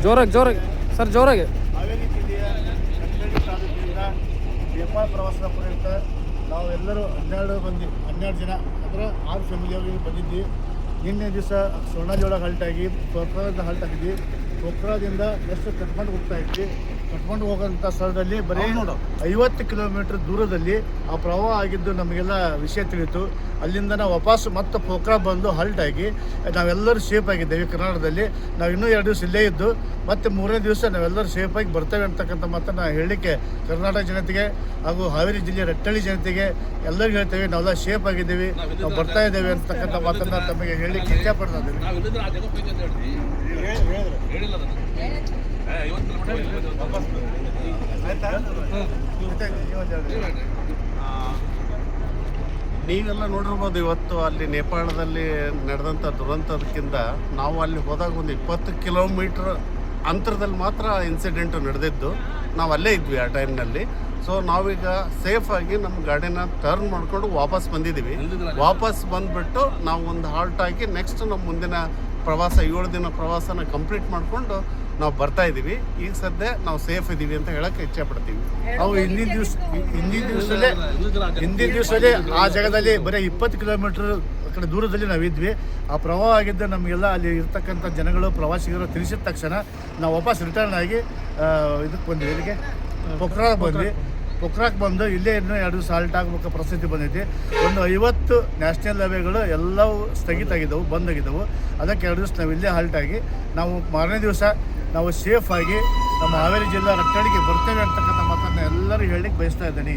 ಜೋರಾಗಿ ಜೋರಾಗಿ ಸರ್, ಜೋರಾಗಿ. ಹಾವೇರಿ ಜಿಲ್ಲೆಯ ಕಟ್ಟಳ್ಳಿ ತಾಲೂಕಿನಿಂದ ನೇಪಾಳ ಪ್ರವಾಸದ ಪ್ರಯುಕ್ತ ನಾವೆಲ್ಲರೂ 12 ಜನ ಅಂದರೆ 6 ಫ್ಯಾಮಿಲಿಯವರು ಬಂದಿದ್ವಿ. ನಿನ್ನೆ ದಿವಸ ಸ್ವರ್ಣಾಜಿ ಹಾಲ್ಟಾಗಿ ಪೋಖ್ರಾದಿಂದ ಹಾಲ್ಟಾಗಿದ್ವಿ. ಪೋಖ್ರಾದಿಂದ ಎಷ್ಟು ಕಟ್ಕೊಂಡು ಹೋಗ್ತಾ ಇದ್ವಿ. ಕಟ್ಕೊಂಡು ಹೋಗೋಂಥ ಸ್ಥಳದಲ್ಲಿ ಬರೀ 50 ಕಿಲೋಮೀಟ್ರ್ ದೂರದಲ್ಲಿ ಆ ಪ್ರವಾಹ ಆಗಿದ್ದು ನಮಗೆಲ್ಲ ವಿಷಯ ತಿಳಿಯಿತು. ಅಲ್ಲಿಂದ ನಾವು ವಾಪಸ್ ಮತ್ತೆ ಪೋಖ್ರಾ ಬಂದು ಹಾಲ್ಟಾಗಿ ನಾವೆಲ್ಲರೂ ಸೇಫ್ ಆಗಿದ್ದೇವೆ. ಕರ್ನಾಟಕದಲ್ಲಿ ನಾವು ಇನ್ನೂ 2 ದಿವಸ ಇಲ್ಲೇ ಇದ್ದು ಮತ್ತು 3ನೇ ದಿವಸ ನಾವೆಲ್ಲರೂ ಸೇಫಾಗಿ ಬರ್ತೇವೆ ಅಂತಕ್ಕಂಥ ಮಾತನ್ನು ಹೇಳಲಿಕ್ಕೆ ಕರ್ನಾಟಕ ಜನತೆಗೆ ಹಾಗೂ ಹಾವೇರಿ ಜಿಲ್ಲೆಯ ರಟ್ಟಳ್ಳಿ ಜನತೆಗೆ ಎಲ್ಲರಿಗೂ ಹೇಳ್ತೇವೆ. ನಾವೆಲ್ಲ ಸೇಫ್ ಆಗಿದ್ದೀವಿ, ನಾವು ಬರ್ತಾ ಇದ್ದೇವೆ ಅಂತಕ್ಕಂಥ ಮಾತನ್ನು ತಮಗೆ ಹೇಳಲಿಕ್ಕೆ ಇಷ್ಟಪಡ್ತಾ ಇದ್ದೀವಿ. ನೀವೆಲ್ಲ ನೋಡಿರ್ಬೋದು, ಇವತ್ತು ಅಲ್ಲಿ ನೇಪಾಳದಲ್ಲಿ ನಡೆದಂಥ ದುರಂತದಕ್ಕಿಂತ ನಾವು ಅಲ್ಲಿ ಹೋದಾಗ ಒಂದು 20 ಕಿಲೋಮೀಟ್ರ್ ಅಂತರದಲ್ಲಿ ಮಾತ್ರ ಇನ್ಸಿಡೆಂಟು ನಡೆದಿದ್ದು. ನಾವು ಅಲ್ಲೇ ಇದ್ವಿ ಆ ಟೈಮ್ನಲ್ಲಿ. ಸೊ ನಾವೀಗ ಸೇಫಾಗಿ ನಮ್ಮ ಗಾಡಿನ ಟರ್ನ್ ಮಾಡಿಕೊಂಡು ವಾಪಸ್ ಬಂದಿದ್ದೀವಿ. ವಾಪಸ್ ಬಂದುಬಿಟ್ಟು ನಾವು ಒಂದು ಹಾಲ್ಟ್ ಆಗಿ ನೆಕ್ಸ್ಟ್ ನಮ್ಮ ಮುಂದಿನ ಪ್ರವಾಸ 7 ದಿನ ಪ್ರವಾಸನ ಕಂಪ್ಲೀಟ್ ಮಾಡಿಕೊಂಡು ನಾವು ಬರ್ತಾ ಇದ್ದೀವಿ. ಈಗ ಸದ್ಯ ನಾವು ಸೇಫ್ ಇದ್ದೀವಿ ಅಂತ ಹೇಳಕ್ಕೆ ಇಚ್ಛೆ ಪಡ್ತೀವಿ. ನಾವು ಹಿಂದಿನ ದಿವಸದೇ ಆ ಜಾಗದಲ್ಲಿ ಬರೀ 20 ಕಿಲೋಮೀಟ್ರ್ ಕಡೆ ದೂರದಲ್ಲಿ ನಾವಿದ್ವಿ. ಆ ಪ್ರವಾಹ ಆಗಿದ್ದ ನಮಗೆಲ್ಲ ಅಲ್ಲಿ ಇರ್ತಕ್ಕಂಥ ಜನಗಳು ಪ್ರವಾಸಿಗರು ತಿಳಿಸಿದ ತಕ್ಷಣ ನಾವು ವಾಪಸ್ ರಿಟರ್ನ್ ಆಗಿ ಇದಕ್ಕೆ ಬಂದ್ವಿ. ಇಲ್ಲಿಗೆ ಪೋಖ್ರಾಕ್ಕೆ ಬಂದ್ವಿ. ಪೋಖ್ರಾಕ್ಕೆ ಬಂದು ಇಲ್ಲೇ ಇನ್ನೂ 2 ದಿವಸ ಹಾಲ್ಟ್ ಆಗಬೇಕು ಪರಿಸ್ಥಿತಿ ಬಂದೈತಿ. ಒಂದು 50 ನ್ಯಾಷನಲ್ ಹೈವೇಗಳು ಎಲ್ಲವೂ ಸ್ಥಗಿತ ಆಗಿದ್ದವು, ಬಂದಾಗಿದ್ದವು. ಅದಕ್ಕೆ 2 ದಿವಸ ನಾವು ಇಲ್ಲೇ ಹಾಲ್ಟ್ ಆಗಿ ನಾವು ಮಾರನೇ ದಿವಸ ನಾವು ಸೇಫಾಗಿ ನಮ್ಮ ಹಾವೇರಿ ಜಿಲ್ಲಾ ರಟ್ಟಳ್ಳಿಗೆ ಬರ್ತೇವೆ ಅಂತಕ್ಕಂಥ ಮಾತನ್ನು ಎಲ್ಲರೂ ಹೇಳಲಿಕ್ಕೆ ಬಯಸ್ತಾ ಇದ್ದೀನಿ.